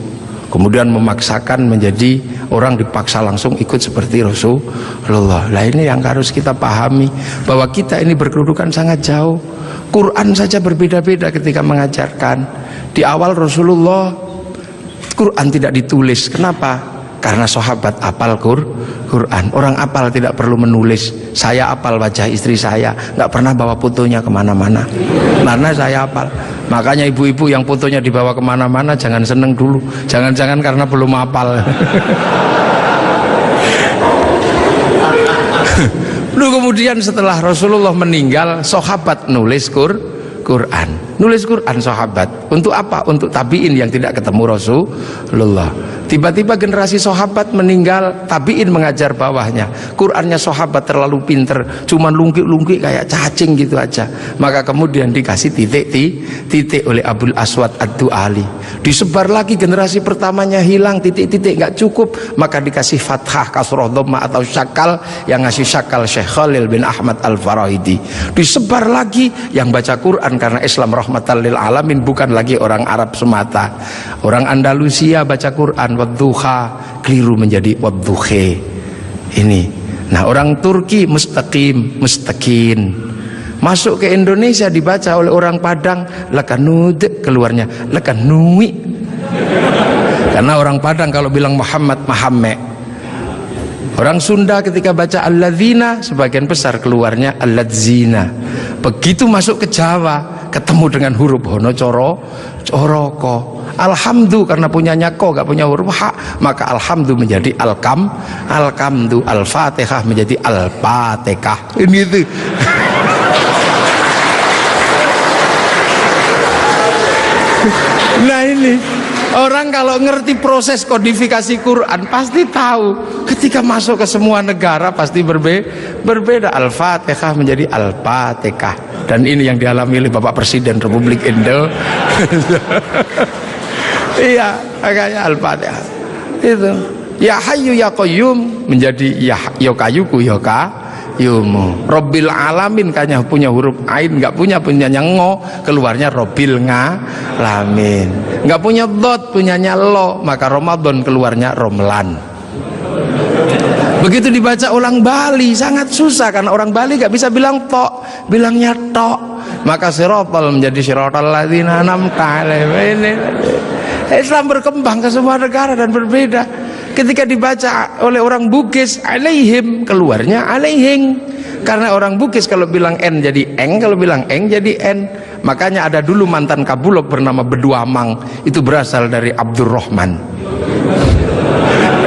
kemudian memaksakan menjadi orang dipaksa langsung ikut seperti Rasulullah. Nah, ini yang harus kita pahami, bahwa kita ini berkedudukan sangat jauh. Quran saja berbeda-beda ketika mengajarkan. Di awal Rasulullah Quran tidak ditulis. Kenapa? Karena sahabat apal Quran. Orang apal tidak perlu menulis. Saya apal wajah istri saya, nggak pernah bawa fotonya kemana-mana, karena saya apal. Makanya ibu-ibu yang fotonya dibawa kemana-mana jangan seneng dulu. Jangan-jangan karena belum apal. Lalu kemudian setelah Rasulullah meninggal, sahabat nulis Quran. Nulis Quran sahabat. Untuk apa? Untuk tabiin yang tidak ketemu Rasulullah. Tiba-tiba generasi sahabat meninggal, tabiin mengajar bawahnya. Qurannya sahabat terlalu pinter, cuman lungkik-lungkik kayak cacing gitu aja. Maka kemudian dikasih titik oleh Abul Aswad Ad-Du'ali. Disebar lagi, generasi pertamanya hilang, titik-titik nggak cukup, maka dikasih fathah, kasroh, dhammah atau syakal. Yang ngasih syakal Syekh Khalil bin Ahmad Al-Farahidi. Disebar lagi, yang baca Quran karena Islam rahmatan lil alamin, bukan lagi orang Arab semata. Orang Andalusia baca Quran wadduha, keliru menjadi wadduhe. Ini. Nah, orang Turki mustaqim, mustaqin. Masuk ke Indonesia dibaca oleh orang Padang lakanud, keluarnya lakanui. Karena orang Padang kalau bilang Muhammad, Mahamme. Orang Sunda ketika baca alladzina, sebagian besar keluarnya alladzina. Begitu masuk ke Jawa, ketemu dengan huruf hono coroko. Alhamdu karena punyanya ko, gak punya huruf ha, maka alhamdu menjadi alkamdu, al-fatihah menjadi al-fatihah. Ini itu. Nah, ini orang kalau ngerti proses kodifikasi Quran pasti tahu. Ketika masuk ke semua negara pasti berbeda. Al-fatihah menjadi al-fatihah. Dan ini yang dialami oleh Bapak Presiden Republik Indonesia. Iya, makanya Al-Fatihah itu. Ya Hayyu Ya Qayyum menjadi ya Kayuku Ya Qayyumu. Rabbil Alamin kayaknya punya huruf ain, nggak punyanya ngo, keluarnya Rabbil Ngalamin. Nggak punya dot, punyanya lo, maka Ramadan keluarnya Romlan. Begitu dibaca orang Bali sangat susah, karena orang Bali nggak bisa bilang tok, bilangnya tok. Maka sirotol menjadi sirotol ladzina an'amta alaihim. Islam berkembang ke semua negara dan berbeda. Ketika dibaca oleh orang Bugis alaihim, keluarnya alaihing. Karena orang Bugis kalau bilang n jadi eng, kalau bilang eng jadi n. Makanya ada dulu mantan Kabulok bernama Beduamang, itu berasal dari Abdurrahman.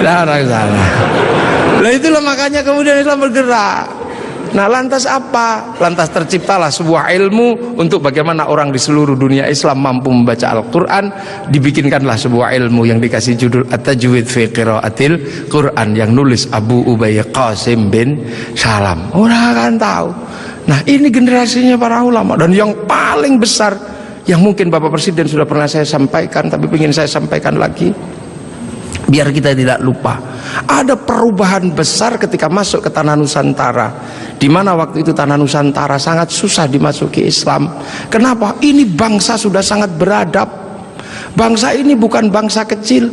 Nah, itulah makanya kemudian Islam bergerak. Nah, lantas apa? Lantas terciptalah sebuah ilmu untuk bagaimana orang di seluruh dunia Islam mampu membaca Al-Quran. Dibikinkanlah sebuah ilmu yang dikasih judul At-Tajwid fi Qiraatil Quran, yang nulis Abu Ubay Qasim bin Salam. Orang akan tahu. Nah, ini generasinya para ulama. Dan yang paling besar, yang mungkin Bapak Presiden sudah pernah saya sampaikan, tapi ingin saya sampaikan lagi, biar kita tidak lupa. Ada perubahan besar ketika masuk ke tanah Nusantara, di mana waktu itu tanah Nusantara sangat susah dimasuki Islam. Kenapa? Ini bangsa sudah sangat beradab. Bangsa ini bukan bangsa kecil.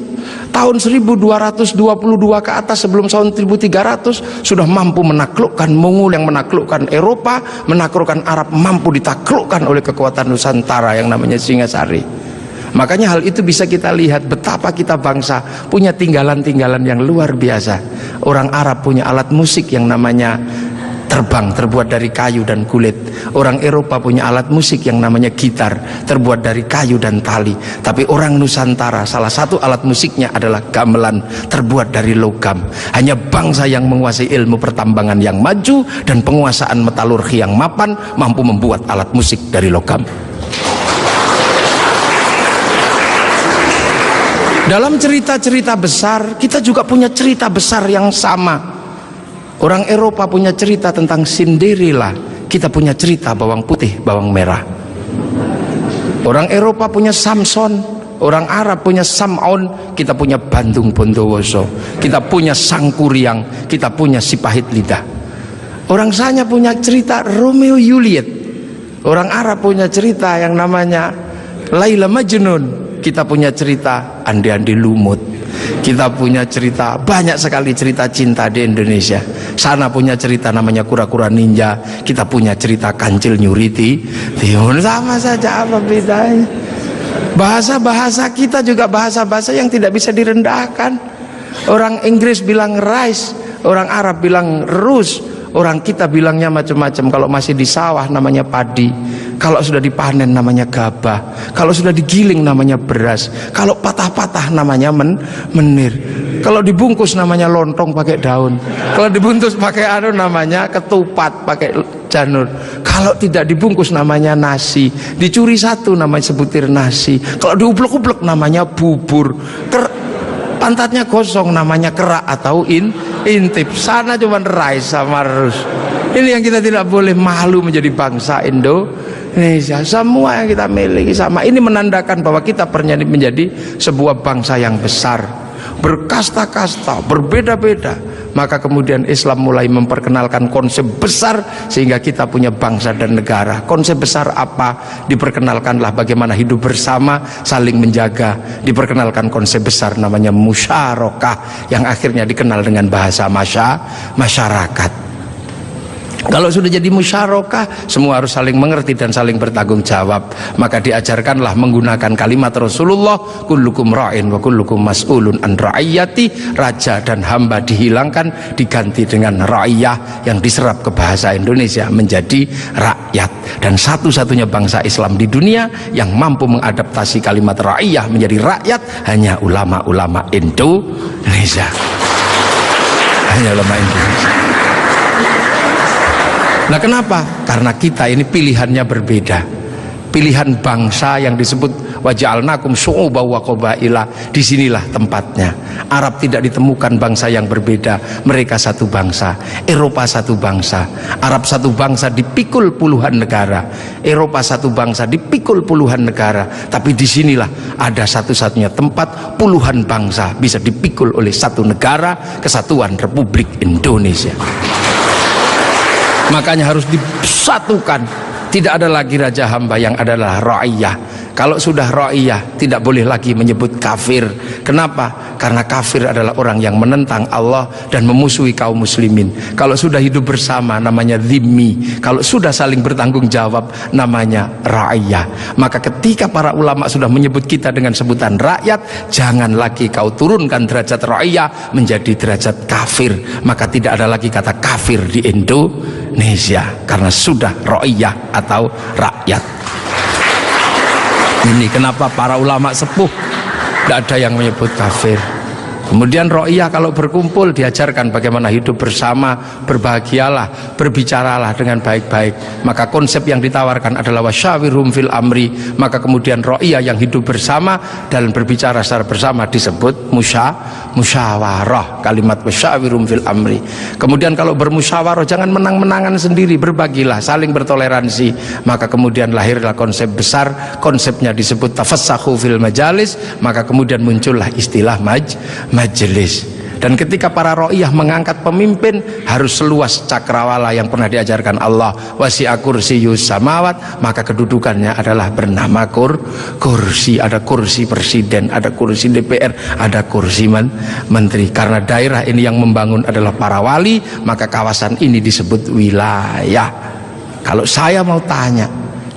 Tahun 1222 ke atas, sebelum tahun 1300 sudah mampu menaklukkan Mongol yang menaklukkan Eropa, menaklukkan Arab, mampu ditaklukkan oleh kekuatan Nusantara yang namanya Singasari. Makanya hal itu bisa kita lihat betapa kita bangsa punya tinggalan-tinggalan yang luar biasa. Orang Arab punya alat musik yang namanya terbang, terbuat dari kayu dan kulit. Orang Eropa punya alat musik yang namanya gitar, terbuat dari kayu dan tali. Tapi orang Nusantara, salah satu alat musiknya adalah gamelan, terbuat dari logam. Hanya bangsa yang menguasai ilmu pertambangan yang maju dan penguasaan metalurgi yang mapan mampu membuat alat musik dari logam. Dalam cerita-cerita besar, kita juga punya cerita besar yang sama. Orang Eropa punya cerita tentang Cinderella kita punya cerita bawang putih, bawang merah. Orang Eropa punya Samson, orang Arab punya Sam'on, kita punya Bandung Bondowoso, kita punya Sangkuriang, kita punya si pahit lidah. Orang Sanya punya cerita Romeo Juliet, orang Arab punya cerita yang namanya Laila Majnun, kita punya cerita Andi-Andi Lumut, kita punya cerita, banyak sekali cerita cinta di Indonesia. Sana punya cerita namanya Kura-Kura Ninja, kita punya cerita Kancil Nyuriti. Sama saja, apa bedanya? Bahasa-bahasa kita juga bahasa-bahasa yang tidak bisa direndahkan. Orang Inggris bilang rice, orang Arab bilang rus, orang kita bilangnya macam-macam. Kalau masih di sawah namanya padi, kalau sudah dipanen namanya gabah, kalau sudah digiling namanya beras, kalau patah-patah namanya menir, kalau dibungkus namanya lontong pakai daun, kalau dibungkus pakai namanya ketupat pakai janur, kalau tidak dibungkus namanya nasi, dicuri satu namanya sebutir nasi, kalau diublek-ublek namanya bubur, pantatnya gosong namanya kerak atau intip. Sana cuma rice sama rus. Ini yang kita tidak boleh malu menjadi bangsa Indonesia. Semua yang kita miliki sama. Ini menandakan bahwa kita pernah menjadi sebuah bangsa yang besar, berkasta-kasta, berbeda-beda. Maka kemudian Islam mulai memperkenalkan konsep besar sehingga kita punya bangsa dan negara. Konsep besar apa? Diperkenalkanlah bagaimana hidup bersama, saling menjaga. Diperkenalkan konsep besar namanya musyarakah, yang akhirnya dikenal dengan bahasa masyarakat. Kalau sudah jadi musyarakah, semua harus saling mengerti dan saling bertanggung jawab. Maka diajarkanlah menggunakan kalimat Rasulullah, kullukum ra'in wa kullukum mas'ulun an ra'iyati. Raja dan hamba dihilangkan, diganti dengan ra'iyah, yang diserap ke bahasa Indonesia menjadi rakyat. Dan satu-satunya bangsa Islam di dunia yang mampu mengadaptasi kalimat ra'iyah menjadi rakyat hanya ulama-ulama Indonesia. Hanya ulama Indonesia. Nah, kenapa? Karena kita ini pilihannya berbeda. Pilihan bangsa yang disebut waja'alnakum syu'uban wa qabaila, disinilah tempatnya. Arab tidak ditemukan bangsa yang berbeda, mereka satu bangsa. Eropa satu bangsa, Arab satu bangsa dipikul puluhan negara, Eropa satu bangsa dipikul puluhan negara. Tapi disinilah ada satu-satunya tempat puluhan bangsa bisa dipikul oleh satu negara, Kesatuan Republik Indonesia. Makanya harus disatukan. Tidak ada lagi raja hamba, yang adalah ra'iyah. Kalau sudah ra'iyah, tidak boleh lagi menyebut kafir. Kenapa? Karena kafir adalah orang yang menentang Allah dan memusuhi kaum muslimin. Kalau sudah hidup bersama namanya dhimmi. Kalau sudah saling bertanggung jawab namanya ra'iyah. Maka ketika para ulama sudah menyebut kita dengan sebutan rakyat, jangan lagi kau turunkan derajat ra'iyah menjadi derajat kafir. Maka tidak ada lagi kata kafir di Indonesia, karena sudah ra'iyah atau rakyat. Ini kenapa para ulama sepuh tidak ada yang menyebut kafir. Kemudian ra'iyah kalau berkumpul diajarkan bagaimana hidup bersama, berbahagialah, berbicaralah dengan baik-baik. Maka konsep yang ditawarkan adalah wasyawirhum fil amri. Maka kemudian ra'iyah yang hidup bersama dan berbicara secara bersama disebut musyawarah. Kalimat wasyawirhum fil amri. Kemudian kalau bermusyawarah jangan menang-menangan sendiri, berbagilah, saling bertoleransi. Maka kemudian lahirlah konsep besar, konsepnya disebut tafassahu fil majalis. Maka kemudian muncullah istilah majelis. Dan ketika para ra'iyah mengangkat pemimpin, harus seluas cakrawala yang pernah diajarkan Allah, wasi'a kursiyus samawat, maka kedudukannya adalah bernama kursi. Ada kursi presiden, ada kursi DPR, ada kursi menteri. Karena daerah ini yang membangun adalah para wali, maka kawasan ini disebut wilayah. Kalau saya mau tanya,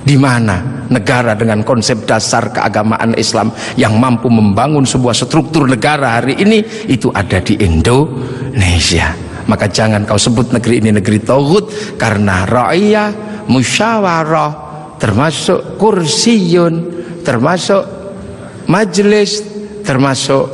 di mana negara dengan konsep dasar keagamaan Islam yang mampu membangun sebuah struktur negara hari ini? Itu ada di Indonesia. Maka jangan kau sebut negeri ini negeri tauhid, karena ra'iyah, musyawarah, termasuk kursiyun, termasuk majelis, termasuk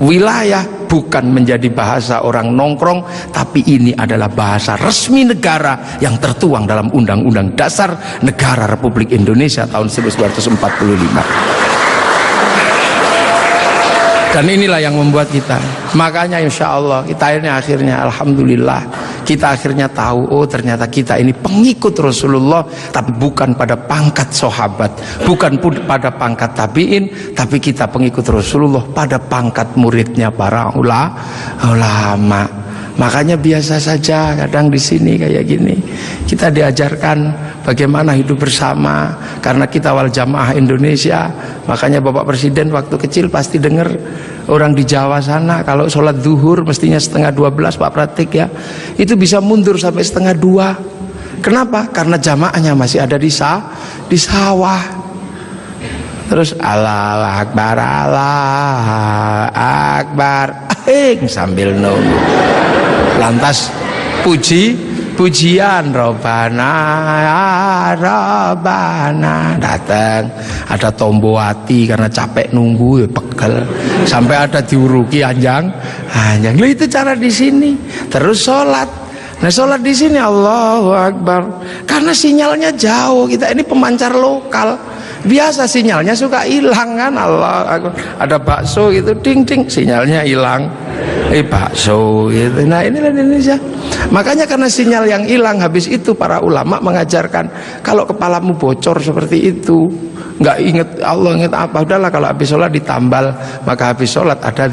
wilayah, bukan menjadi bahasa orang nongkrong, tapi ini adalah bahasa resmi negara yang tertuang dalam Undang-Undang Dasar Negara Republik Indonesia tahun 1945. Dan inilah yang membuat kita, makanya insya Allah kita ini akhirnya alhamdulillah Kita akhirnya tahu, oh ternyata kita ini pengikut Rasulullah, tapi bukan pada pangkat sahabat, bukan pun pada pangkat tabi'in, tapi kita pengikut Rasulullah pada pangkat muridnya para ulama. Makanya biasa saja kadang di sini kayak gini kita diajarkan bagaimana hidup bersama, karena kita wal jamaah Indonesia. Makanya Bapak Presiden waktu kecil pasti dengar orang di Jawa sana kalau sholat zuhur mestinya 11:30, Pak Pratik ya, itu bisa mundur sampai 1:30. Kenapa? Karena jamaahnya masih ada di sawah. Terus Allah Akbar, Allah Akbar, sambil nunggu. Lantas pujian Robana Robana, datang ada tombowati karena capek nunggu ya, pegel sampai ada diuruki anjang. Loh, itu cara di sini. Terus sholat. Nah, sholat di sini Allahu Akbar. Karena sinyalnya jauh, kita ini pemancar lokal. Biasa sinyalnya suka hilang kan. Allah Akbar. Ada bakso gitu, ding ding, sinyalnya hilang. Bakso gitu. Nah, inilah Indonesia. Makanya karena sinyal yang hilang, habis itu para ulama mengajarkan kalau kepalamu bocor seperti itu, nggak inget Allah, inget apa, udahlah kalau habis sholat ditambal, maka habis sholat ada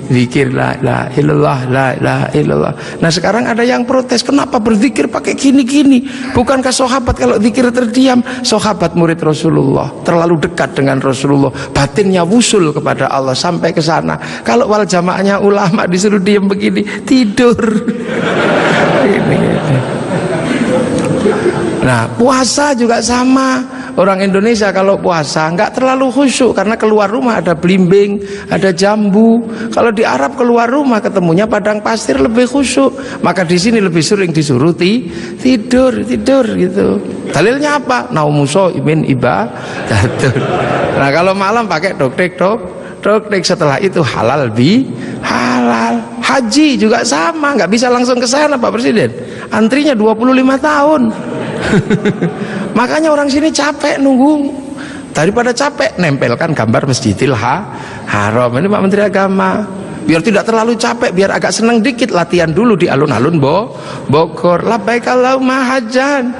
zikir la ilaha illallah, la ilaha illallah. Nah, sekarang ada yang protes, kenapa berzikir pakai gini-gini? Bukankah sahabat kalau zikir terdiam? Sahabat murid Rasulullah terlalu dekat dengan Rasulullah, batinnya wusul kepada Allah sampai ke sana. Kalau wal jamaahnya ulama disuruh diam begini, tidur. Ini. Nah, puasa juga sama. Orang Indonesia kalau puasa nggak terlalu khusyuk karena keluar rumah ada belimbing, ada jambu. Kalau di Arab keluar rumah ketemunya padang pasir, lebih khusyuk. Maka di sini lebih sering disuruh tidur gitu. Dalilnya apa? Naumuso imin ibadatun. Nah, kalau malam pakai doktek. Setelah itu halal halal. Haji juga sama, nggak bisa langsung ke sana Pak Presiden. Antrinya 25 tahun. Makanya orang sini capek nunggu. Daripada capek, nempelkan gambar Masjidil Haram. Ini Pak Menteri Agama. Biar tidak terlalu capek, biar agak seneng dikit, latihan dulu di alun-alun Bogor. Labbaik Allahumma hajjan.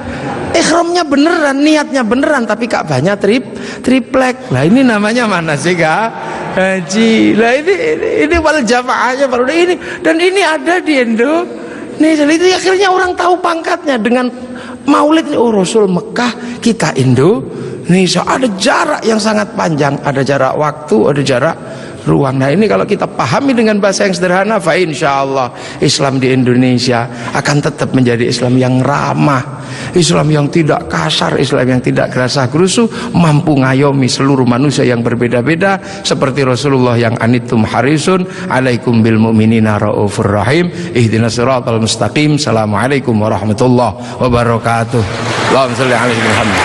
Ihramnya beneran, niatnya beneran, tapi Ka'bahnya triplek. Lah ini namanya mana sih haji. Lah ini wal jamaahnya baru ini, dan ini ada di Indonesia. Itu akhirnya orang tahu pangkatnya dengan Maulid. Oh, Rasul Mekah, kita Indonesia. Ada jarak yang sangat panjang, ada jarak waktu, ada jarak ruang. Nah, ini kalau kita pahami dengan bahasa yang sederhana, fa insyaallah Islam di Indonesia akan tetap menjadi Islam yang ramah, Islam yang tidak kasar, Islam yang tidak gerasah gerusu, mampu ngayomi seluruh manusia yang berbeda-beda, seperti Rasulullah yang anittum harisun alaikum bil mu'minina raufur rahim ihdinas siratal mustaqim. Assalamualaikum warahmatullahi wabarakatuh. Allahumma shalli ala Muhammad.